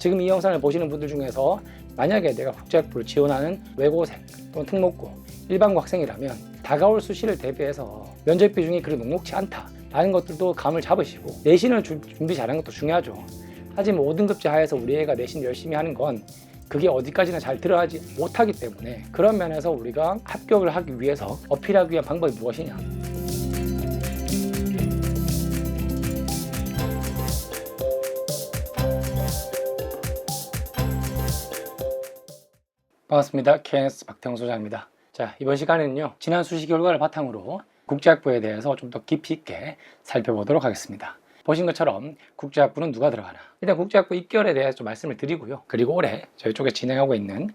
지금 이 영상을 보시는 분들 중에서 만약에 내가 국제학부를 지원하는 외고생 또는 특목고, 일반고 학생이라면 다가올 수시를 대비해서 면접 비중이 그리 녹록치 않다 라는 것들도 감을 잡으시고, 내신을 준비 잘하는 것도 중요하죠. 하지만 5등급제 하에서 우리 애가 내신 열심히 하는 건 그게 어디까지나 잘 들어가지 못하기 때문에, 그런 면에서 우리가 합격을 하기 위해서 어필하기 위한 방법이 무엇이냐. 반갑습니다. KNS 박태웅 소장입니다. 자, 이번 시간에는요, 지난 수시 결과를 바탕으로 국제학부에 대해서 좀 더 깊이 있게 살펴보도록 하겠습니다. 보신 것처럼 국제학부는 누가 들어가나, 일단 국제학부 입결에 대해서 좀 말씀을 드리고요, 그리고 올해 저희 쪽에 진행하고 있는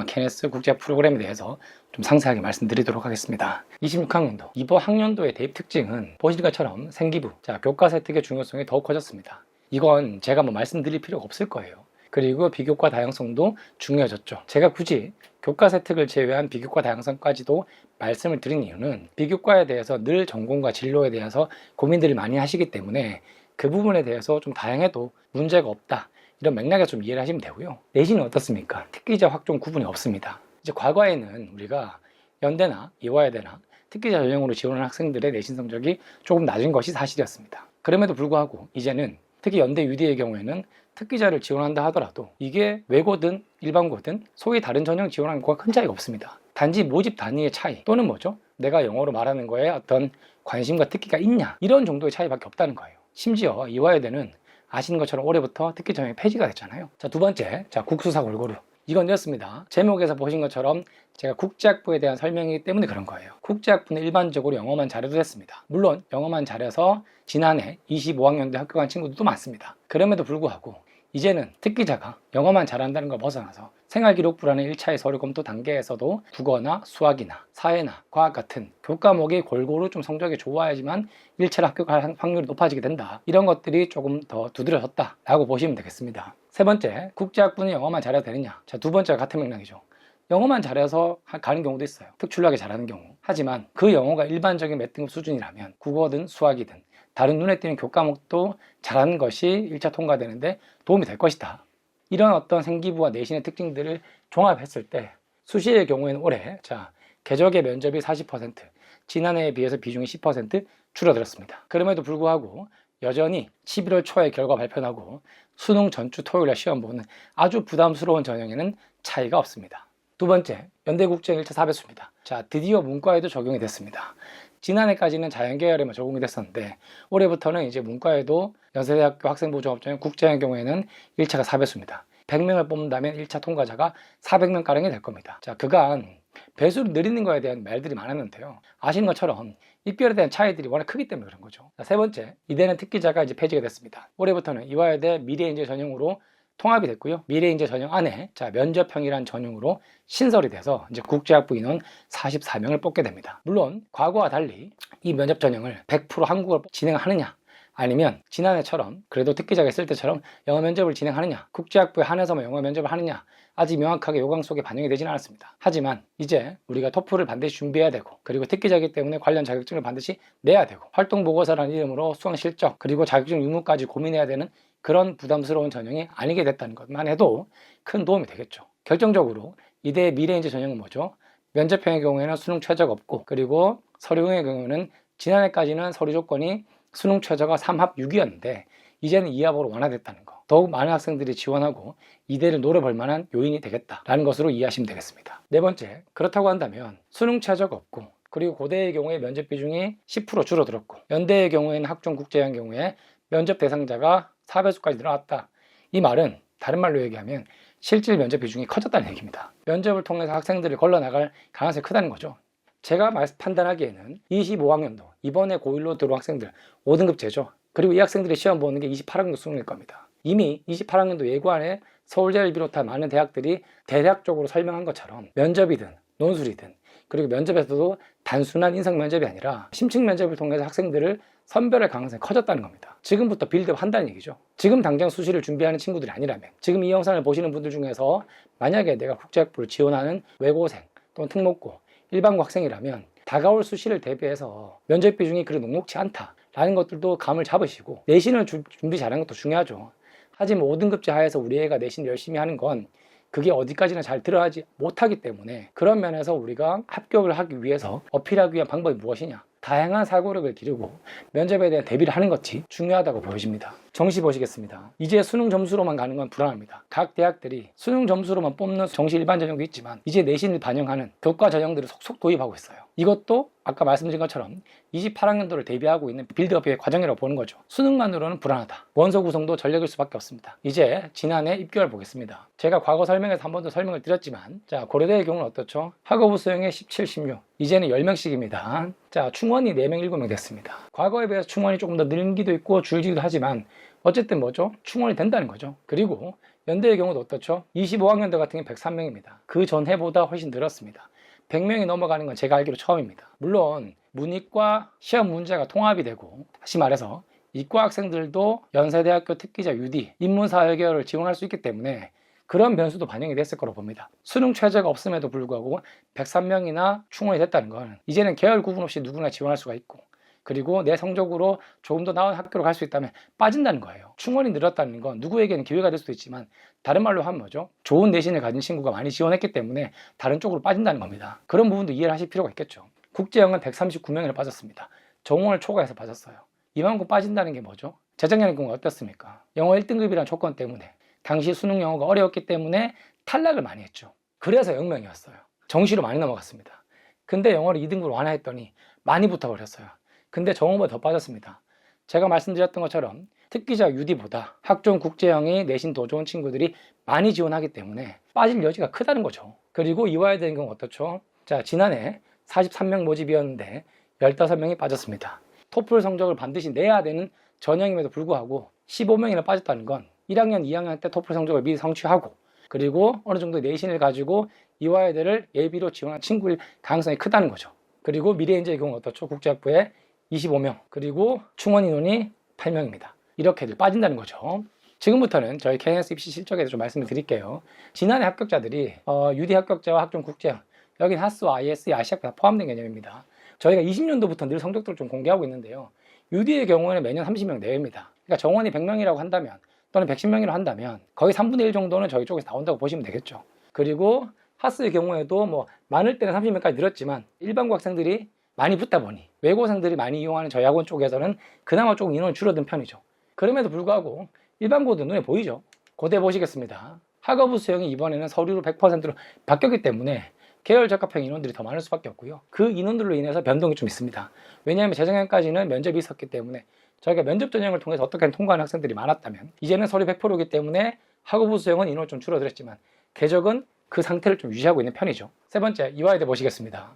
KNS 국제학 프로그램에 대해서 좀 상세하게 말씀드리도록 하겠습니다. 26학년도 이번 학년도의 대입 특징은 보신 것처럼 생기부, 자, 교과 세특의 중요성이 더욱 커졌습니다. 이건 제가 뭐 말씀드릴 필요가 없을 거예요. 그리고 비교과 다양성도 중요해졌죠. 제가 굳이 교과 세특을 제외한 비교과 다양성까지도 말씀을 드린 이유는 비교과에 대해서 늘 전공과 진로에 대해서 고민들을 많이 하시기 때문에 그 부분에 대해서 좀 다양해도 문제가 없다, 이런 맥락에 좀 이해를 하시면 되고요. 내신은 어떻습니까? 특기자 확정 구분이 없습니다. 이제 과거에는 우리가 연대나 이화여대나 특기자 전형으로 지원하는 학생들의 내신 성적이 조금 낮은 것이 사실이었습니다. 그럼에도 불구하고 이제는 특히 연대 유디의 경우에는 특기자를 지원한다 하더라도 이게 외고든 일반고든 소위 다른 전형 지원하는 거와 큰 차이가 없습니다. 단지 모집 단위의 차이, 또는 뭐죠? 내가 영어로 말하는 거에 어떤 관심과 특기가 있냐, 이런 정도의 차이밖에 없다는 거예요. 심지어 이화여대는 아시는 것처럼 올해부터 특기 전형이 폐지가 됐잖아요. 자, 두 번째, 자, 국수사 골고루. 이건 이렇습니다. 제목에서 보신 것처럼 제가 국제학부에 대한 설명이기 때문에 그런 거예요. 국제학부는 일반적으로 영어만 잘해도 됐습니다. 물론 영어만 잘해서 지난해 25학년도에 합격한 친구들도 많습니다. 그럼에도 불구하고 이제는 특기자가 영어만 잘한다는 걸 벗어나서 생활기록부라는 1차의 서류 검토 단계에서도 국어나 수학이나 사회나 과학 같은 교과목이 골고루 좀 성적이 좋아야지만 1차를 합격할 확률이 높아지게 된다, 이런 것들이 조금 더 두드러졌다 라고 보시면 되겠습니다. 세 번째, 국제학부는 영어만 잘해도 되느냐. 자, 두 번째가 같은 맥락이죠. 영어만 잘해서 가는 경우도 있어요. 특출나게 잘하는 경우. 하지만 그 영어가 일반적인 몇 등급 수준이라면 국어든 수학이든 다른 눈에 띄는 교과목도 잘하는 것이 1차 통과되는데 도움이 될 것이다. 이런 어떤 생기부와 내신의 특징들을 종합했을 때 수시의 경우에는 올해, 자, 궤적의 면접이 40%, 지난해에 비해서 비중이 10% 줄어들었습니다. 그럼에도 불구하고 여전히 11월 초에 결과 발표나고 수능 전주 토요일날 시험 보는 아주 부담스러운 전형에는 차이가 없습니다. 두 번째, 연대국제형 1차 사배수입니다. 자, 드디어 문과에도 적용이 됐습니다. 지난해까지는 자연계열에만 적용이 됐었는데 올해부터는 이제 문과에도 연세대학교 학생부종합전형 국제형의 경우에는 1차가 4배수입니다. 100명을 뽑는다면 1차 통과자가 400명가량이 될 겁니다. 자, 그간 배수를 늘리는 거에 대한 말들이 많았는데요, 아시는 것처럼 입결에 대한 차이들이 워낙 크기 때문에 그런 거죠. 자, 세 번째, 이대는 특기자가 이제 폐지가 됐습니다. 올해부터는 이화여대 미래인재 전형으로 통합이 됐고요. 미래인재 전형 안에, 자, 면접형이란 전형으로 신설이 돼서 이제 국제학부 인원 44명을 뽑게 됩니다. 물론 과거와 달리 이 면접 전형을 100% 한국어로 진행하느냐, 아니면 지난해처럼 그래도 특기자가 있을 때처럼 영어 면접을 진행하느냐, 국제학부에 한해서만 영어 면접을 하느냐, 아직 명확하게 요강 속에 반영이 되지는 않았습니다. 하지만 이제 우리가 토플을 반드시 준비해야 되고, 그리고 특기자이기 때문에 관련 자격증을 반드시 내야 되고, 활동보고서라는 이름으로 수강 실적 그리고 자격증 유무까지 고민해야 되는 그런 부담스러운 전형이 아니게 됐다는 것만 해도 큰 도움이 되겠죠. 결정적으로 이대의 미래인재 전형은 뭐죠? 면접형의 경우에는 수능 최저가 없고, 그리고 서류형의 경우에는 지난해까지는 서류 조건이 수능 최저가 3합 6이었는데 이제는 2합으로 완화됐다는 거. 더욱 많은 학생들이 지원하고 이대를 노려볼 만한 요인이 되겠다라는 것으로 이해하시면 되겠습니다. 네 번째, 그렇다고 한다면 수능 최저가 없고, 그리고 고대의 경우에 면접 비중이 10% 줄어들었고, 연대의 경우에는 학종국제형 경우에 면접 대상자가 4배수까지 늘어났다. 이 말은 다른 말로 얘기하면 실질 면접 비중이 커졌다는 얘기입니다. 면접을 통해서 학생들을 걸러나갈 가능성이 크다는 거죠. 제가 판단하기에는 25학년도 이번에 고1로 들어온 학생들 5등급제죠. 그리고 이 학생들이 시험 보는 게 28학년도 수능일 겁니다. 이미 28학년도 예고안에 서울대를 비롯한 많은 대학들이 대략적으로 설명한 것처럼 면접이든 논술이든, 그리고 면접에서도 단순한 인성 면접이 아니라 심층 면접을 통해서 학생들을 선별할 가능성이 커졌다는 겁니다. 지금부터 빌드업 한다는 얘기죠. 지금 당장 수시를 준비하는 친구들이 아니라면, 지금 이 영상을 보시는 분들 중에서 만약에 내가 국제학부를 지원하는 외고생 또는 특목고, 일반고 학생이라면 다가올 수시를 대비해서 면접 비중이 그리 녹록치 않다 라는 것들도 감을 잡으시고, 내신을 준비 잘하는 것도 중요하죠. 하지만 5등급제 하에서 우리 애가 내신 열심히 하는 건 그게 어디까지나 잘 들어가지 못하기 때문에 그런 면에서 우리가 합격을 하기 위해서 어필하기 위한 방법이 무엇이냐, 다양한 사고력을 기르고 면접에 대한 대비를 하는 것이 중요하다고 보여집니다. 정시 보시겠습니다. 이제 수능 점수로만 가는 건 불안합니다. 각 대학들이 수능 점수로만 뽑는 정시 일반 전형도 있지만 이제 내신을 반영하는 교과 전형들을 속속 도입하고 있어요. 이것도 아까 말씀드린 것처럼 28학년도를 대비하고 있는 빌드업의 과정이라고 보는 거죠. 수능만으로는 불안하다. 원서 구성도 전력일 수밖에 없습니다. 이제 지난해 입결 보겠습니다. 제가 과거 설명에서 한 번 더 설명을 드렸지만, 자, 고려대의 경우는 어떻죠? 학업부 수용에 17, 16, 이제는 10명씩입니다. 자, 충원이 4명, 7명 됐습니다. 과거에 비해서 충원이 조금 더 늘기도 있고 줄기도 하지만 어쨌든 뭐죠? 충원이 된다는 거죠. 그리고 연대의 경우도 어떻죠? 25학년도 같은 경우는 103명입니다. 그 전해보다 훨씬 늘었습니다. 100명이 넘어가는 건 제가 알기로 처음입니다. 물론 문이과 시험 문제가 통합이 되고, 다시 말해서 이과 학생들도 연세대학교 특기자 UD, 인문사회계열을 지원할 수 있기 때문에 그런 변수도 반영이 됐을 거로 봅니다. 수능 최저가 없음에도 불구하고 103명이나 충원이 됐다는 건 이제는 계열 구분 없이 누구나 지원할 수가 있고, 그리고 내 성적으로 조금 더 나은 학교로 갈 수 있다면 빠진다는 거예요. 충원이 늘었다는 건 누구에게는 기회가 될 수도 있지만, 다른 말로 하면 뭐죠? 좋은 내신을 가진 친구가 많이 지원했기 때문에 다른 쪽으로 빠진다는 겁니다. 그런 부분도 이해를 하실 필요가 있겠죠. 국제영은 139명이나 빠졌습니다. 정원을 초과해서 빠졌어요. 이만큼 빠진다는 게 뭐죠? 재작년의 경우가 어땠습니까? 영어 1등급이라는 조건 때문에 당시 수능 영어가 어려웠기 때문에 탈락을 많이 했죠. 그래서 0명이었어요. 정시로 많이 넘어갔습니다. 근데 영어를 2등급으로 완화했더니 많이 붙어버렸어요. 근데 정원보다 더 빠졌습니다. 제가 말씀드렸던 것처럼 특기자 UD보다 학종 국제형이 내신 더 좋은 친구들이 많이 지원하기 때문에 빠질 여지가 크다는 거죠. 그리고 이화여대 되는 경우 어떻죠? 자, 지난해 43명 모집이었는데 15명이 빠졌습니다. 토플 성적을 반드시 내야 되는 전형임에도 불구하고 15명이나 빠졌다는 건 1학년, 2학년 때 토플 성적을 미리 성취하고, 그리고 어느 정도 내신을 가지고 이화여대를 예비로 지원한 친구일 가능성이 크다는 거죠. 그리고 미래인재의 경우 어떻죠? 국제학부에 25명, 그리고 충원 인원이 8명입니다. 이렇게들 빠진다는 거죠. 지금부터는 저희 KNS 입시 실적에 대해서 좀 말씀을 드릴게요. 지난해 합격자들이 UD 합격자와 학종 국제형, 여긴 하스와 IS, 아시아가 다 포함된 개념입니다. 저희가 20년도부터 늘 성적들을 좀 공개하고 있는데요. UD의 경우에는 매년 30명 내외입니다. 그러니까 정원이 100명이라고 한다면, 또는 110명이라고 한다면 거의 3분의 1 정도는 저희 쪽에서 나온다고 보시면 되겠죠. 그리고 하스의 경우에도 뭐 많을 때는 30명까지 늘었지만 일반고 학생들이 많이 붙다 보니 외고생들이 많이 이용하는 저희 학원 쪽에서는 그나마 조금 인원이 줄어든 편이죠. 그럼에도 불구하고 일반고도 눈에 보이죠. 고대 보시겠습니다. 학업부 수용이 이번에는 서류로 100%로 바뀌었기 때문에 계열 적합형 인원들이 더 많을 수밖에 없고요. 그 인원들로 인해서 변동이 좀 있습니다. 왜냐하면 재작년까지는 면접이 있었기 때문에 저희가 면접 전형을 통해서 어떻게든 통과하는 학생들이 많았다면, 이제는 서류 100%이기 때문에 학업부 수용은 인원이 좀 줄어들었지만 궤적은 그 상태를 좀 유지하고 있는 편이죠. 세 번째, 이화여대 보시겠습니다.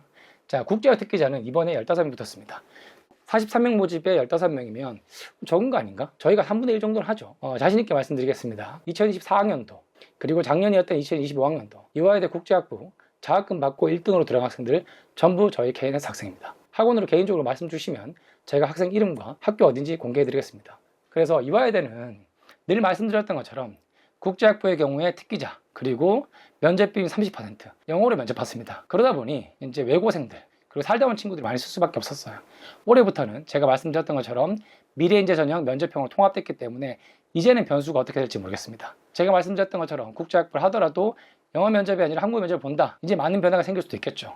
자, 국제학 특기자는 이번에 15명 붙었습니다. 43명 모집에 15명이면 적은 거 아닌가? 저희가 3분의 1 정도는 하죠. 자신있게 말씀드리겠습니다. 2024학년도, 그리고 작년이었던 2025학년도 이화여대 국제학부 장학금 받고 1등으로 들어간 학생들 전부 저희 KNS 학생입니다. 학원으로 개인적으로 말씀 주시면 제가 학생 이름과 학교 어딘지 공개해 드리겠습니다. 그래서 이화여대는 늘 말씀드렸던 것처럼 국제학부의 경우에 특기자, 그리고 면접 비율 30%, 영어로 면접 받습니다. 그러다 보니 이제 외고생들, 그리고 살다 온 친구들이 많이 쓸 수밖에 없었어요. 올해부터는 제가 말씀드렸던 것처럼 미래인재 전형 면접형으로 통합됐기 때문에 이제는 변수가 어떻게 될지 모르겠습니다. 제가 말씀드렸던 것처럼 국제학부를 하더라도 영어 면접이 아니라 한국 면접을 본다, 이제 많은 변화가 생길 수도 있겠죠.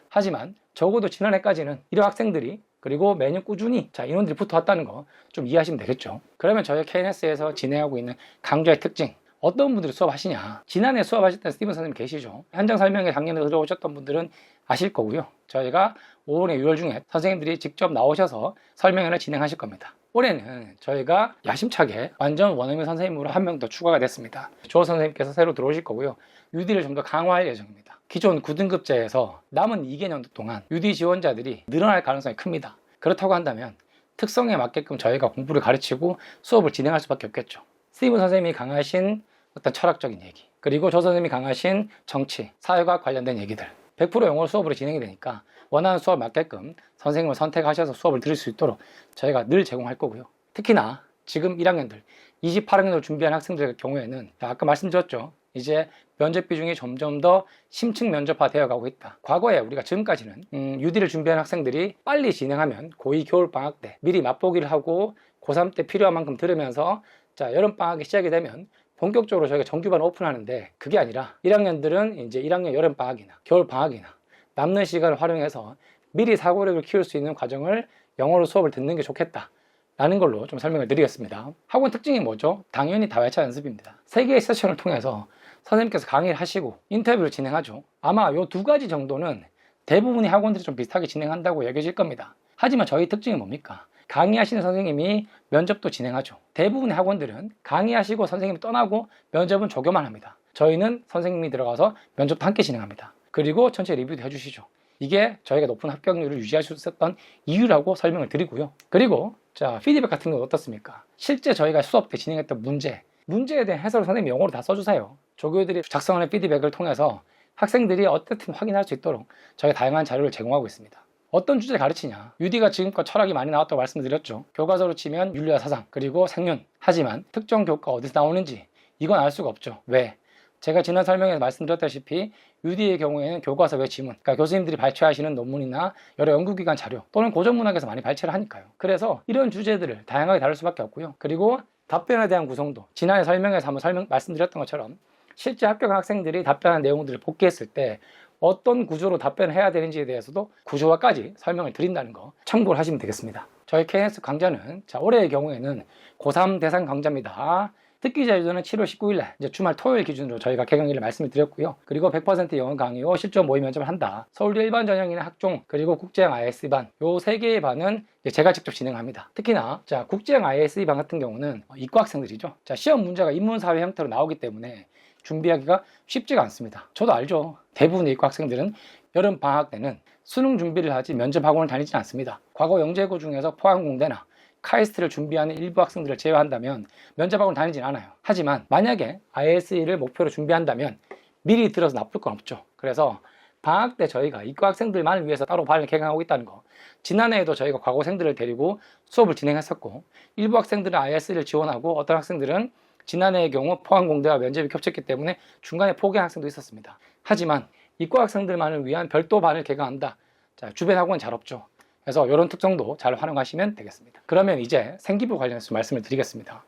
하지만 적어도 지난해까지는 이런 학생들이, 그리고 매년 꾸준히 인원들이 붙어왔다는 거 좀 이해하시면 되겠죠. 그러면 저희 KNS에서 진행하고 있는 강좌의 특징, 어떤 분들이 수업하시냐. 지난해 수업하셨던 스티븐 선생님 계시죠. 현장 설명회 작년에 들어오셨던 분들은 아실 거고요. 저희가 5월에 6월 중에 선생님들이 직접 나오셔서 설명회를 진행하실 겁니다. 올해는 저희가 야심차게 완전 원어민 선생님으로 한 명 더 추가가 됐습니다. 조 선생님께서 새로 들어오실 거고요. UD를 좀 더 강화할 예정입니다. 기존 9등급제에서 남은 2개년도 동안 UD 지원자들이 늘어날 가능성이 큽니다. 그렇다고 한다면 특성에 맞게끔 저희가 공부를 가르치고 수업을 진행할 수밖에 없겠죠. 스티븐 선생님이 강하신 어떤 철학적인 얘기, 그리고 조 선생님이 강하신 정치, 사회과학 관련된 얘기들 100% 영어 수업으로 진행이 되니까 원하는 수업 맞게끔 선생님을 선택하셔서 수업을 들을 수 있도록 저희가 늘 제공할 거고요. 특히나 지금 1학년들, 28학년을 준비한 학생들의 경우에는 아까 말씀드렸죠. 이제 면접 비중이 점점 더 심층 면접화 되어 가고 있다. 과거에 우리가 지금까지는 UD를 준비한 학생들이 빨리 진행하면 고2 겨울방학 때 미리 맛보기를 하고 고3 때 필요한 만큼 들으면서 자, 여름방학이 시작이 되면 본격적으로 저희가 정규반 오픈하는데, 그게 아니라 1학년들은 이제 1학년 여름방학이나 겨울방학이나 남는 시간을 활용해서 미리 사고력을 키울 수 있는 과정을 영어로 수업을 듣는 게 좋겠다 라는 걸로 좀 설명을 드리겠습니다. 학원 특징이 뭐죠? 당연히 다회차 연습입니다. 3개의 세션을 통해서 선생님께서 강의를 하시고 인터뷰를 진행하죠. 아마 요 2가지 정도는 대부분의 학원들이 좀 비슷하게 진행한다고 여겨질 겁니다. 하지만 저희 특징은 뭡니까? 강의하시는 선생님이 면접도 진행하죠. 대부분의 학원들은 강의하시고 선생님이 떠나고 면접은 조교만 합니다. 저희는 선생님이 들어가서 면접도 함께 진행합니다. 그리고 전체 리뷰도 해주시죠. 이게 저희가 높은 합격률을 유지할 수 있었던 이유라고 설명을 드리고요. 그리고 자, 피드백 같은 건 어떻습니까? 실제 저희가 수업 때 진행했던 문제에 대한 해설을 선생님이 영어로 다 써주세요. 조교들이 작성하는 피드백을 통해서 학생들이 어떻든 확인할 수 있도록 저희가 다양한 자료를 제공하고 있습니다. 어떤 주제를 가르치냐? UD가 지금껏 철학이 많이 나왔다고 말씀드렸죠. 교과서로 치면 윤리와 사상, 그리고 생륜. 하지만 특정 교과 어디서 나오는지 이건 알 수가 없죠. 왜? 제가 지난 설명에서 말씀드렸다시피 UD의 경우에는 교과서 외 지문, 그러니까 교수님들이 발췌하시는 논문이나 여러 연구기관 자료 또는 고전문학에서 많이 발췌를 하니까요. 그래서 이런 주제들을 다양하게 다룰 수밖에 없고요. 그리고 답변에 대한 구성도 지난해 설명에서 한번 말씀드렸던 것처럼 실제 합격한 학생들이 답변한 내용들을 복기했을 때 어떤 구조로 답변을 해야 되는지에 대해서도 구조화까지 설명을 드린다는 거 참고를 하시면 되겠습니다. 저희 KNS 강좌는 자, 올해의 경우에는 고3 대상 강좌입니다. 특기자 유저는 7월 19일날 이제 주말 토요일 기준으로 저희가 개강일을 말씀을 드렸고요. 그리고 100% 영어 강의 후 실전 모의 면접을 한다. 서울대 일반 전형이나 학종 그리고 국제형 ISE 반 요 3개의 반은 제가 직접 진행합니다. 특히나 자, 국제형 ISE 반 같은 경우는 이과 학생들이죠. 자, 시험 문제가 인문사회 형태로 나오기 때문에 준비하기가 쉽지가 않습니다. 저도 알죠. 대부분의 이과 학생들은 여름 방학 때는 수능 준비를 하지 면접 학원을 다니지 않습니다. 과거 영재고 중에서 포항공대나 카이스트를 준비하는 일부 학생들을 제외한다면 면접학원 다니진 않아요. 하지만 만약에 ISE를 목표로 준비한다면 미리 들어서 나쁠 건 없죠. 그래서 방학 때 저희가 이과 학생들만을 위해서 따로 반을 개강하고 있다는 거, 지난해에도 저희가 과거생들을 데리고 수업을 진행했었고, 일부 학생들은 ISE를 지원하고 어떤 학생들은 지난해의 경우 포항공대와 면접이 겹쳤기 때문에 중간에 포기한 학생도 있었습니다. 하지만 이과 학생들만을 위한 별도 반을 개강한다. 자, 주변 학원은 잘 없죠. 그래서 이런 특성도 잘 활용하시면 되겠습니다. 그러면 이제 생기부 관련해서 말씀을 드리겠습니다.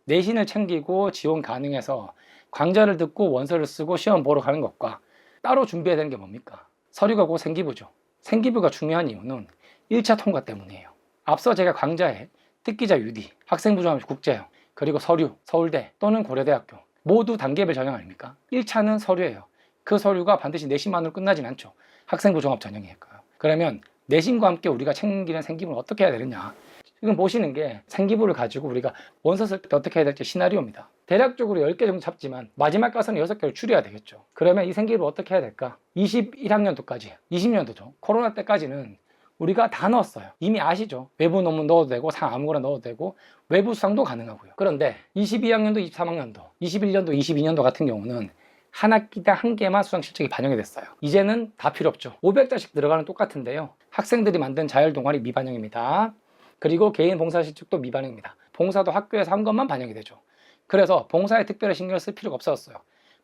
내신을 챙기고 지원 가능해서 강좌를 듣고 원서를 쓰고 시험 보러 가는 것과 따로 준비해야 되는 게 뭡니까? 서류가 곧 생기부죠. 생기부가 중요한 이유는 1차 통과 때문이에요. 앞서 제가 강좌에 특기자 UD, 학생부 종합 국제형, 그리고 서류, 서울대 또는 고려대학교 모두 단계별 전형 아닙니까? 1차는 서류예요. 그 서류가 반드시 내신만으로 끝나진 않죠. 학생부 종합 전형이니까요. 그러면 내신과 함께 우리가 챙기는 생기부는 어떻게 해야 되느냐? 지금 보시는 게 생기부를 가지고 우리가 원서 쓸 때 어떻게 해야 될지 시나리오입니다. 대략적으로 10개 정도 잡지만 마지막 가서는 6개를 줄여야 되겠죠. 그러면 이 생기부를 어떻게 해야 될까? 21학년도까지, 20년도죠. 코로나 때까지는 우리가 다 넣었어요. 이미 아시죠? 외부 논문 넣어도 되고 상 아무거나 넣어도 되고 외부 수상도 가능하고요. 그런데 22학년도, 23학년도, 21년도, 22년도 같은 경우는 한 학기당 1개만 수상 실적이 반영이 됐어요. 이제는 다 필요 없죠. 500자씩 들어가는 똑같은데요. 학생들이 만든 자율 동아리 미반영입니다. 그리고 개인 봉사 실적도 미반영입니다. 봉사도 학교에서 한 것만 반영이 되죠. 그래서 봉사에 특별히 신경을 쓸 필요가 없었어요.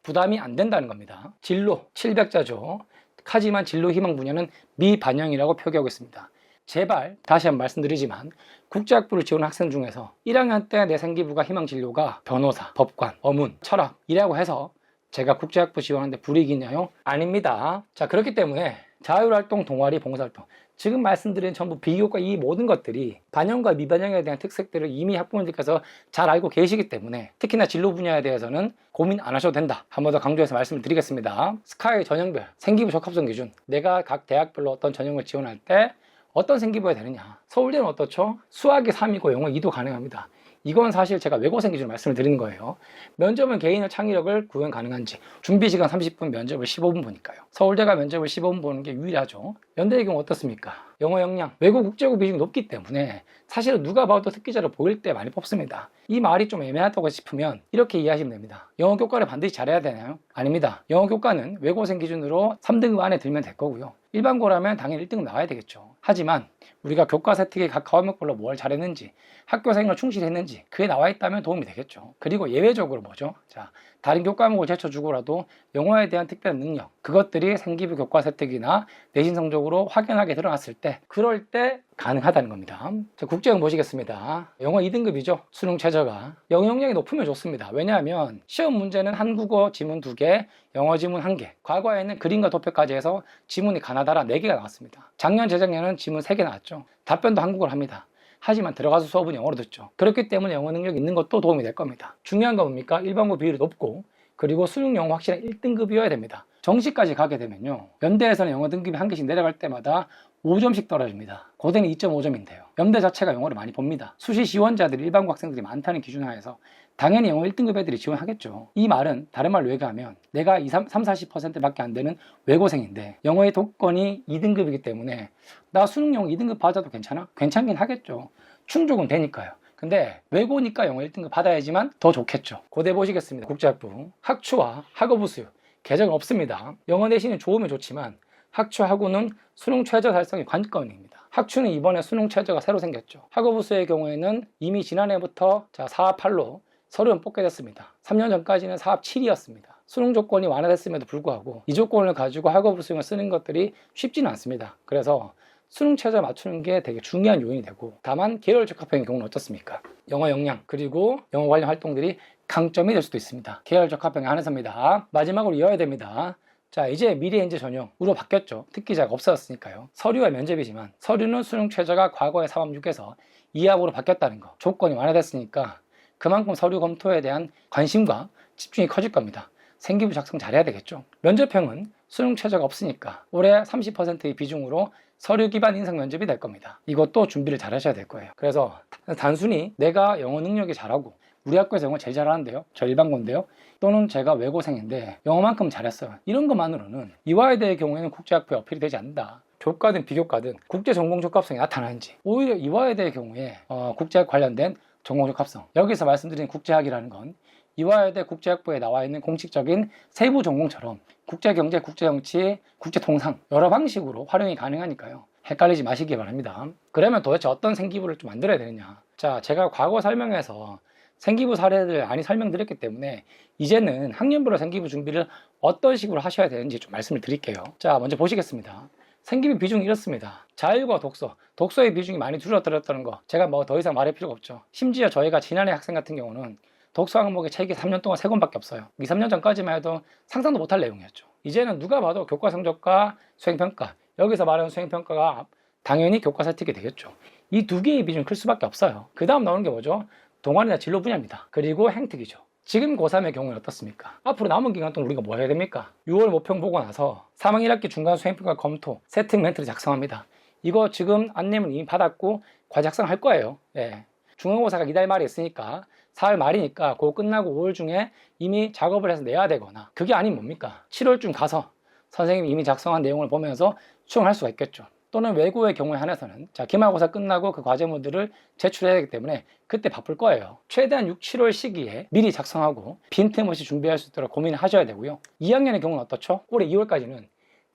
부담이 안 된다는 겁니다. 진로 700자죠. 하지만 진로 희망 분야는 미반영이라고 표기하고 있습니다. 제발 다시 한번 말씀드리지만 국제학부를 지원한 학생 중에서 1학년 때 내 생기부가 희망 진로가 변호사, 법관, 어문, 철학이라고 해서 제가 국제학부 지원하는데 불이익이 있나요? 아닙니다. 자, 그렇기 때문에 자율활동, 동아리, 봉사활동 지금 말씀드린 전부 비교과 이 모든 것들이 반영과 미반영에 대한 특색들을 이미 학부모님들께서 잘 알고 계시기 때문에 특히나 진로 분야에 대해서는 고민 안 하셔도 된다. 한 번 더 강조해서 말씀을 드리겠습니다. 스카이 전형별 생기부 적합성 기준, 내가 각 대학별로 어떤 전형을 지원할 때 어떤 생기부가 되느냐. 서울대는 어떻죠? 수학이 3이고 영어 2도 가능합니다. 이건 사실 제가 외고생 기준으로 말씀을 드리는 거예요. 면접은 개인의 창의력을 구현 가능한지, 준비시간 30분, 면접을 15분 보니까요. 서울대가 면접을 15분 보는 게 유일하죠. 연대의 경우 어떻습니까? 영어 역량, 외고 국제고 비중이 높기 때문에 사실은 누가 봐도 특기자로 보일 때 많이 뽑습니다. 이 말이 좀 애매하다고 싶으면 이렇게 이해하시면 됩니다. 영어 교과를 반드시 잘해야 되나요? 아닙니다. 영어 교과는 외고생 기준으로 3등급 안에 들면 될 거고요. 일반고라면 당연히 1등급 나와야 되겠죠. 하지만 우리가 교과 세특의 각 과목별로 뭘 잘했는지, 학교 생활 충실했는지 그게 나와 있다면 도움이 되겠죠. 그리고 예외적으로 뭐죠? 자, 다른 교과 과목을 제쳐주고라도 영어에 대한 특별한 능력, 그것들이 생기부 교과 세특이나 내신 성적으로 확연하게 드러났을 때, 그럴 때 가능하다는 겁니다. 자, 국제형 보시겠습니다. 영어 2등급이죠. 수능 최저가. 영어 능력이 높으면 좋습니다. 왜냐하면 시험 문제는 한국어 지문 2개, 영어 지문 1개. 과거에는 그림과 도표까지 해서 지문이 가나다라 4개가 나왔습니다. 작년, 재작년은 지문 3개 나왔죠. 답변도 한국어로 합니다. 하지만 들어가서 수업은 영어로 듣죠. 그렇기 때문에 영어 능력이 있는 것도 도움이 될 겁니다. 중요한 건 뭡니까? 일반고 비율이 높고, 그리고 수능 영어 확실한 1등급이어야 됩니다. 정시까지 가게 되면요, 연대에서는 영어 등급이 한 개씩 내려갈 때마다 5점씩 떨어집니다. 고대는 2.5점인데요. 연대 자체가 영어를 많이 봅니다. 수시 지원자들이 일반고 학생들이 많다는 기준 하에서 당연히 영어 1등급 애들이 지원하겠죠. 이 말은 다른 말로 얘기하면 내가 30-40%밖에 안 되는 외고생인데 영어의 독권이 2등급이기 때문에 나 수능 영어 2등급 받아도 괜찮아? 괜찮긴 하겠죠. 충족은 되니까요. 근데 외고니까 영어 1등급 받아야지만 더 좋겠죠. 고대 보시겠습니다. 국제학부. 학추와 학업우 수요. 개정 없습니다. 영어 내신이 좋으면 좋지만 학추하고는 수능 최저 달성이 관건입니다. 학추는 이번에 수능 최저가 새로 생겼죠. 학업우 수의 경우에는 이미 지난해부터 4합 8로 서류는 뽑게 됐습니다. 3년 전까지는 4합 7이었습니다. 수능 조건이 완화됐음에도 불구하고 이 조건을 가지고 학업우 수용을 쓰는 것들이 쉽지는 않습니다. 그래서 수능 최저에 맞추는 게 되게 중요한 요인이 되고, 다만 계열 적합형의 경우는 어떻습니까? 영어 역량 그리고 영어 관련 활동들이 강점이 될 수도 있습니다. 계열 적합형에 한해서입니다. 마지막으로 이어야 됩니다. 자, 이제 미래 인재 전형으로 바뀌었죠. 특기자가 없어졌으니까요. 서류와 면접이지만 서류는 수능 최저가 과거의 4합 6에서 2합으로 바뀌었다는 거. 조건이 완화됐으니까 그만큼 서류 검토에 대한 관심과 집중이 커질 겁니다. 생기부 작성 잘해야 되겠죠. 면접형은 수능 최저가 없으니까 올해 30%의 비중으로 서류 기반 인상 면접이 될 겁니다. 이것도 준비를 잘 하셔야 될 거예요. 그래서 단순히 내가 영어 능력이 잘하고, 우리 학교에서 영어 제일 잘하는데요, 저 일반고인데요, 또는 제가 외고생인데 영어만큼 잘했어요, 이런 것만으로는 이화여대의 경우에는 국제학부에 어필이 되지 않는다. 교과든 비교과든 국제전공 적합성이 나타나는지, 오히려 이화여대의 경우에 국제학 관련된 전공 적합성, 여기서 말씀드린 국제학이라는 건 이화여대 국제학부에 나와 있는 공식적인 세부 전공처럼 국제경제, 국제정치, 국제통상 여러 방식으로 활용이 가능하니까요. 헷갈리지 마시기 바랍니다. 그러면 도대체 어떤 생기부를 좀 만들어야 되느냐? 자, 제가 과거 설명에서 생기부 사례를 많이 설명드렸기 때문에 이제는 학년별로 생기부 준비를 어떤 식으로 하셔야 되는지 좀 말씀을 드릴게요. 자, 먼저 보시겠습니다. 생기부 비중이 이렇습니다. 자율과 독서의 비중이 많이 줄어들었다는 거 제가 뭐 더 이상 말할 필요가 없죠. 심지어 저희가 지난해 학생 같은 경우는 독서 항목의 책이 3년 동안 3권밖에 없어요. 2, 3년 전까지만 해도 상상도 못할 내용이었죠. 이제는 누가 봐도 교과 성적과 수행평가, 여기서 말하는 수행평가가 당연히 교과 세특이 되겠죠. 이 두 개의 비중이 클 수밖에 없어요. 그 다음 나오는 게 뭐죠? 동아리나 진로 분야입니다. 그리고 행특이죠. 지금 고3의 경우는 어떻습니까? 앞으로 남은 기간 동안 우리가 뭐 해야 됩니까? 6월 모평 보고 나서 3학년 1학기 중간 수행평가 검토, 세특 멘트를 작성합니다. 이거 지금 안내문 이미 받았고 과제 작성할 거예요. 예. 중간고사가 이달 말에 있으니까 4월 말이니까 그거 끝나고 5월 중에 이미 작업을 해서 내야 되거나, 그게 아니면 뭡니까? 7월쯤 가서 선생님이 이미 작성한 내용을 보면서 수용할 수가 있겠죠. 또는 외고의 경우에 한해서는 기말고사 끝나고 그 과제물들을 제출해야 되기 때문에 그때 바쁠 거예요. 최대한 6, 7월 시기에 미리 작성하고 빈틈없이 준비할 수 있도록 고민을 하셔야 되고요. 2학년의 경우는 어떻죠? 올해 2월까지는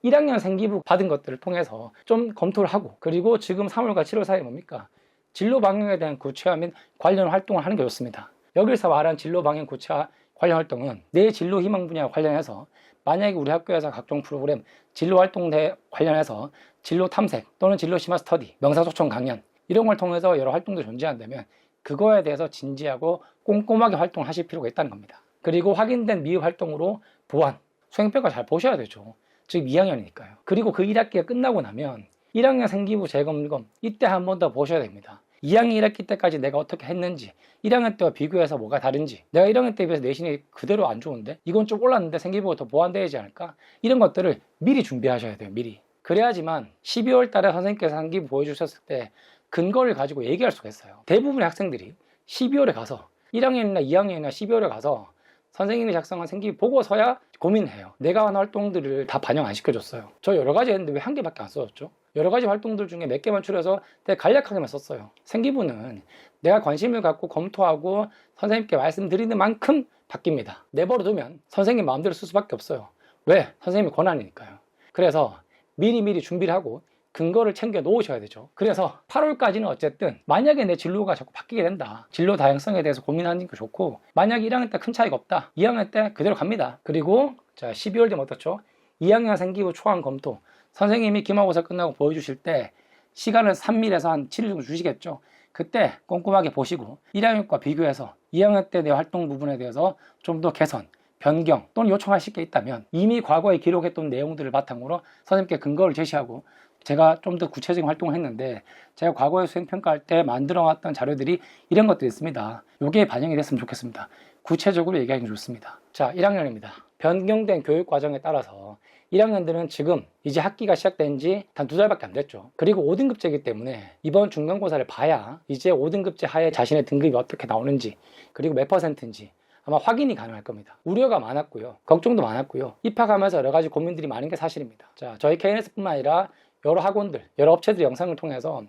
1학년 생기부 받은 것들을 통해서 좀 검토를 하고, 그리고 지금 3월과 7월 사이에 뭡니까? 진로 방향에 대한 구체화 및 관련 활동을 하는 게 좋습니다. 여기서 말한 진로 방향 구체화 관련 활동은 내 진로 희망 분야와 관련해서 만약에 우리 학교에서 각종 프로그램 진로 활동에 관련해서 진로 탐색 또는 진로 심화 스터디, 명사소통 강연 이런 걸 통해서 여러 활동도 존재한다면 그거에 대해서 진지하고 꼼꼼하게 활동하실 필요가 있다는 겁니다. 그리고 확인된 미흡 활동으로 보완, 수행평가 잘 보셔야 되죠. 지금 2학년이니까요. 그리고 그 1학기가 끝나고 나면 1학년 생기부 재검금 이때 한 번 더 보셔야 됩니다. 2학년 1학기 때까지 내가 어떻게 했는지, 1학년 때와 비교해서 뭐가 다른지, 내가 1학년 때에 비해서 내신이 그대로 안 좋은데 이건 좀 올랐는데 생기부가 더 보완되어야지 않을까? 이런 것들을 미리 준비하셔야 돼요. 미리. 그래야지만 12월 달에 선생님께서 생기부 보여주셨을 때 근거를 가지고 얘기할 수가 있어요. 대부분의 학생들이 12월에 가서 1학년이나 2학년이나 12월에 가서 선생님이 작성한 생기부 보고서야 고민해요. 내가 한 활동들을 다 반영 안 시켜줬어요. 저 여러 가지 했는데 왜 한 개밖에 안 써줬죠? 여러 가지 활동들 중에 몇 개만 추려서 되게 간략하게만 썼어요. 생기부는 내가 관심을 갖고 검토하고 선생님께 말씀드리는 만큼 바뀝니다. 내버려두면 선생님 마음대로 쓸 수밖에 없어요. 왜? 선생님의 권한이니까요. 그래서 미리미리 준비를 하고 근거를 챙겨 놓으셔야 되죠. 그래서 8월까지는 어쨌든 만약에 내 진로가 자꾸 바뀌게 된다, 진로 다양성에 대해서 고민하는 게 좋고, 만약 1학년 때 큰 차이가 없다, 2학년 때 그대로 갑니다. 그리고 자 12월 되면 어떻죠? 2학년 생기부 초안 검토, 선생님이 기말고사 끝나고 보여주실 때 시간을 3일에서 한 7일 정도 주시겠죠. 그때 꼼꼼하게 보시고 1학년과 비교해서 2학년 때 내 활동 부분에 대해서 좀 더 개선, 변경 또는 요청하실 게 있다면 이미 과거에 기록했던 내용들을 바탕으로 선생님께 근거를 제시하고, 제가 좀 더 구체적인 활동을 했는데 제가 과거에 수행평가할 때 만들어왔던 자료들이 이런 것들이 있습니다. 이게 반영이 됐으면 좋겠습니다. 구체적으로 얘기하기 좋습니다. 자, 1학년입니다. 변경된 교육 과정에 따라서 1학년들은 지금 이제 학기가 시작된 지 단 2달밖에 안 됐죠. 그리고 5등급제이기 때문에 이번 중간고사를 봐야 이제 5등급제 하에 자신의 등급이 어떻게 나오는지, 그리고 몇 %인지 아마 확인이 가능할 겁니다. 우려가 많았고요. 걱정도 많았고요. 입학하면서 여러 가지 고민들이 많은 게 사실입니다. 자, 저희 KNS뿐만 아니라 여러 학원들, 여러 업체들 영상을 통해서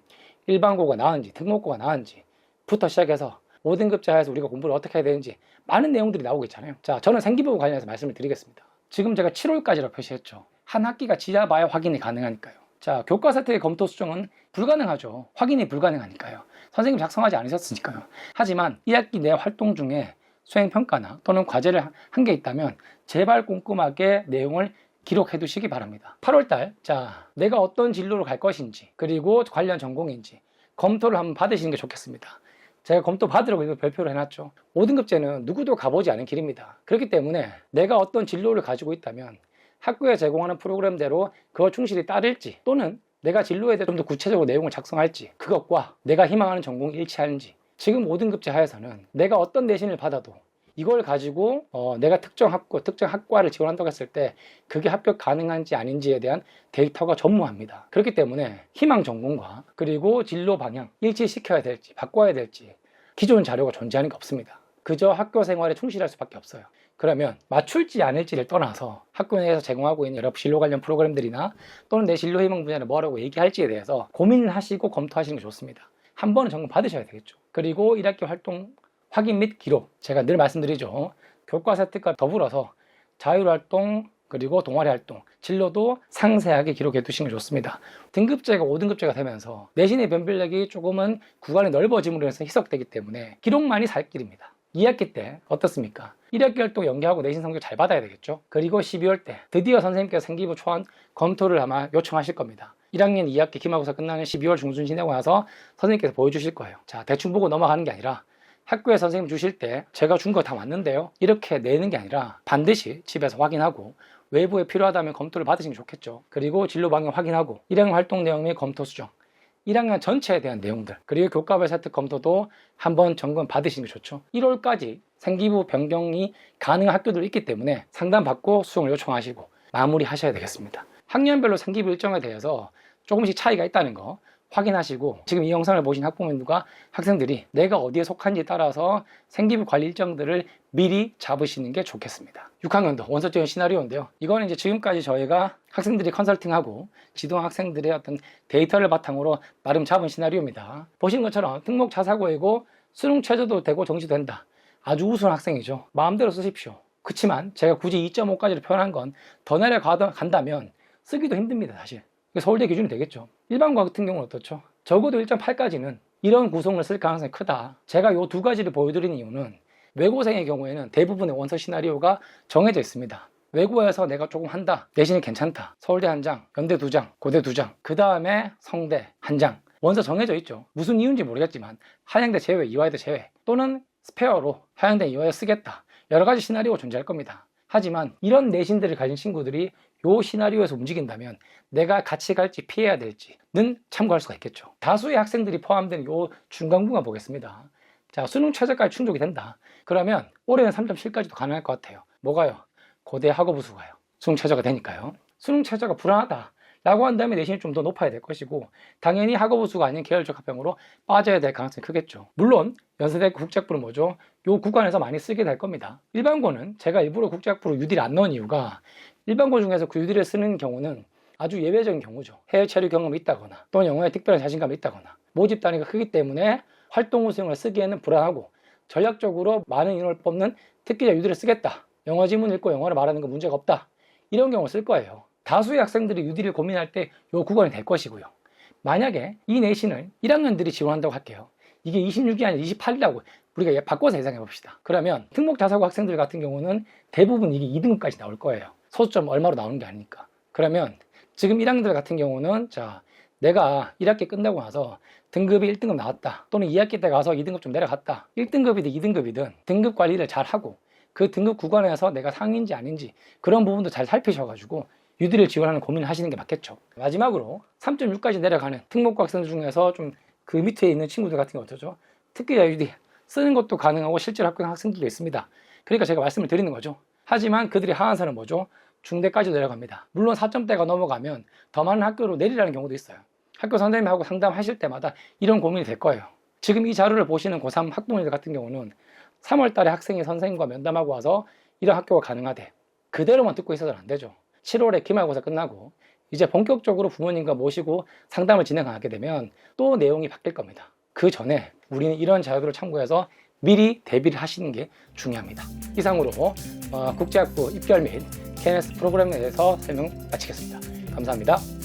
일반고가 나은지, 특목고가 나은지부터 시작해서 5등급제 하에서 우리가 공부를 어떻게 해야 되는지 많은 내용들이 나오고 있잖아요. 자, 저는 생기부 관련해서 말씀을 드리겠습니다. 지금 제가 7월까지라고 표시했죠. 한 학기가 지나봐야 확인이 가능하니까요. 자, 교과서 의 검토 수정은 불가능하죠. 확인이 불가능하니까요. 선생님 작성하지 않으셨으니까요. 하지만 1학기 내 활동 중에 수행평가나 또는 과제를 한 게 있다면 제발 꼼꼼하게 내용을 기록해 두시기 바랍니다. 8월달, 자, 내가 어떤 진로로 갈 것인지, 그리고 관련 전공인지 검토를 한번 받으시는 게 좋겠습니다. 제가 검토 받으라고 이거 별표를 해놨죠. 5등급제는 누구도 가보지 않은 길입니다. 그렇기 때문에 내가 어떤 진로를 가지고 있다면 학교에 제공하는 프로그램대로 그걸 충실히 따를지, 또는 내가 진로에 대해 좀 더 구체적으로 내용을 작성할지, 그것과 내가 희망하는 전공이 일치하는지. 지금 5등급제 하에서는 내가 어떤 내신을 받아도 이걸 가지고 내가 특정 학교, 특정 학과를 지원한다고 했을 때 그게 합격 가능한지 아닌지에 대한 데이터가 전무합니다. 그렇기 때문에 희망 전공과 그리고 진로 방향 일치시켜야 될지 바꿔야 될지 기존 자료가 존재하는 게 없습니다. 그저 학교 생활에 충실할 수밖에 없어요. 그러면 맞출지 않을지를 떠나서 학교 내에서 제공하고 있는 여러 진로 관련 프로그램들이나 또는 내 진로 희망 분야를 뭐라고 얘기할지에 대해서 고민을 하시고 검토하시는 게 좋습니다. 한 번은 점검 받으셔야 되겠죠. 그리고 1학기 활동 확인 및 기록, 제가 늘 말씀드리죠. 교과서 혜택과 더불어서 자율활동, 그리고 동아리활동, 진로도 상세하게 기록해 두시는 게 좋습니다. 등급제가 5등급제가 되면서 내신의 변별력이 조금은 구간이 넓어짐으로 해서 희석되기 때문에 기록만이 살 길입니다. 2학기 때 어떻습니까? 1학기 활동 연계하고 내신 성적 잘 받아야 되겠죠. 그리고 12월 때 드디어 선생님께서 생기부 초안 검토를 아마 요청하실 겁니다. 1학년 2학기 기말고사 끝나는 12월 중순 지나고 나서 선생님께서 보여주실 거예요. 자, 대충 보고 넘어가는 게 아니라 학교에 선생님 주실 때 제가 준 거 다 맞는데요, 이렇게 내는 게 아니라 반드시 집에서 확인하고 외부에 필요하다면 검토를 받으시는 게 좋겠죠. 그리고 진로 방향 확인하고 1학년 활동 내용 및 검토 수정, 1학년 전체에 대한 내용들, 그리고 교과별 세특 검토도 한번 점검 받으시는 게 좋죠. 1월까지 생기부 변경이 가능한 학교들이 있기 때문에 상담받고 수정을 요청하시고 마무리하셔야 되겠습니다. 학년별로 생기부 일정에 대해서 조금씩 차이가 있다는 거 확인하시고, 지금 이 영상을 보신 학부모님과 학생들이 내가 어디에 속한지에 따라서 생기부 관리 일정들을 미리 잡으시는 게 좋겠습니다. 6학년도 원서적인 시나리오인데요. 이거는 이제 지금까지 저희가 학생들이 컨설팅하고 지도한 학생들의 어떤 데이터를 바탕으로 나름 잡은 시나리오입니다. 보신 것처럼 특목 자사고이고 수능 최저도 되고 정시도 된다. 아주 우수한 학생이죠. 마음대로 쓰십시오. 그렇지만 제가 굳이 2.5까지를 표현한 건 더 내려간다면 쓰기도 힘듭니다, 사실. 서울대 기준이 되겠죠. 일반고 같은 경우는 어떻죠? 적어도 1.8까지는 이런 구성을 쓸 가능성이 크다. 제가 이 두 가지를 보여드리는 이유는 외고생의 경우에는 대부분의 원서 시나리오가 정해져 있습니다. 외고에서 내가 조금 한다, 내신이 괜찮다, 서울대 1장, 연대 2장, 고대 2장, 그 다음에 성대 1장, 원서 정해져 있죠. 무슨 이유인지 모르겠지만 한양대 제외, 이화여대 제외, 또는 스페어로 한양대, 이화여대 쓰겠다, 여러 가지 시나리오가 존재할 겁니다. 하지만 이런 내신들을 가진 친구들이 요 시나리오에서 움직인다면 내가 같이 갈지 피해야 될지는 참고할 수가 있겠죠. 다수의 학생들이 포함된 요 중간 구간 보겠습니다. 자, 수능 최저까지 충족이 된다. 그러면 올해는 3.7까지도 가능할 것 같아요. 뭐가요? 고대 학업우수가요. 수능 최저가 되니까요. 수능 최저가 불안하다 라고 한다면 내신이 좀 더 높아야 될 것이고, 당연히 학업우수가 아닌 계열적 합병으로 빠져야 될 가능성이 크겠죠. 물론 연세대 국제학부는 뭐죠? 요 구간에서 많이 쓰게 될 겁니다. 일반고는 제가 일부러 국제학부로 유디를 안 넣은 이유가, 일반고 중에서 그 유디를 쓰는 경우는 아주 예외적인 경우죠. 해외 체류 경험이 있다거나 또는 영어에 특별한 자신감이 있다거나 모집 단위가 크기 때문에 활동 우수형을 쓰기에는 불안하고, 전략적으로 많은 인원을 뽑는 특기자 유디를 쓰겠다, 영어 지문 읽고 영어를 말하는 거 문제가 없다, 이런 경우를 쓸 거예요. 다수의 학생들이 유디를 고민할 때 이 구간이 될 것이고요. 만약에 이 내신을 1학년들이 지원한다고 할게요. 이게 26이 아니라 28이라고 우리가 바꿔서 예상해 봅시다. 그러면 특목자사고 학생들 같은 경우는 대부분 이게 2등급까지 나올 거예요. 소수점 얼마로 나오는 게 아니니까. 그러면 지금 1학년들 같은 경우는 자, 내가 1학기 끝나고 나서 등급이 1등급 나왔다. 또는 2학기 때 가서 2등급 좀 내려갔다. 1등급이든 2등급이든 등급 관리를 잘 하고 그 등급 구간에서 내가 상인지 아닌지 그런 부분도 잘 살피셔가지고 유디를 지원하는 고민을 하시는 게 맞겠죠. 마지막으로 3.6까지 내려가는 특목고 학생들 중에서 좀 그 밑에 있는 친구들 같은 게 어떠죠? 특기자 유디 쓰는 것도 가능하고 실제로 합격한 학생들도 있습니다. 그러니까 제가 말씀을 드리는 거죠. 하지만 그들이 하한선은 뭐죠? 중대까지 내려갑니다. 물론 4점대가 넘어가면 더 많은 학교로 내리라는 경우도 있어요. 학교 선생님하고 상담하실 때마다 이런 고민이 될 거예요. 지금 이 자료를 보시는 고3 학부모님들 같은 경우는 3월 달에 학생이 선생님과 면담하고 와서 이런 학교가 가능하대. 그대로만 듣고 있어서는 안 되죠. 7월에 기말고사 끝나고 이제 본격적으로 부모님과 모시고 상담을 진행하게 되면 또 내용이 바뀔 겁니다. 그 전에 우리는 이런 자료들을 참고해서 미리 대비를 하시는 게 중요합니다. 이상으로 국제학부 입결 및 KNS 프로그램에 대해서 설명 마치겠습니다. 감사합니다.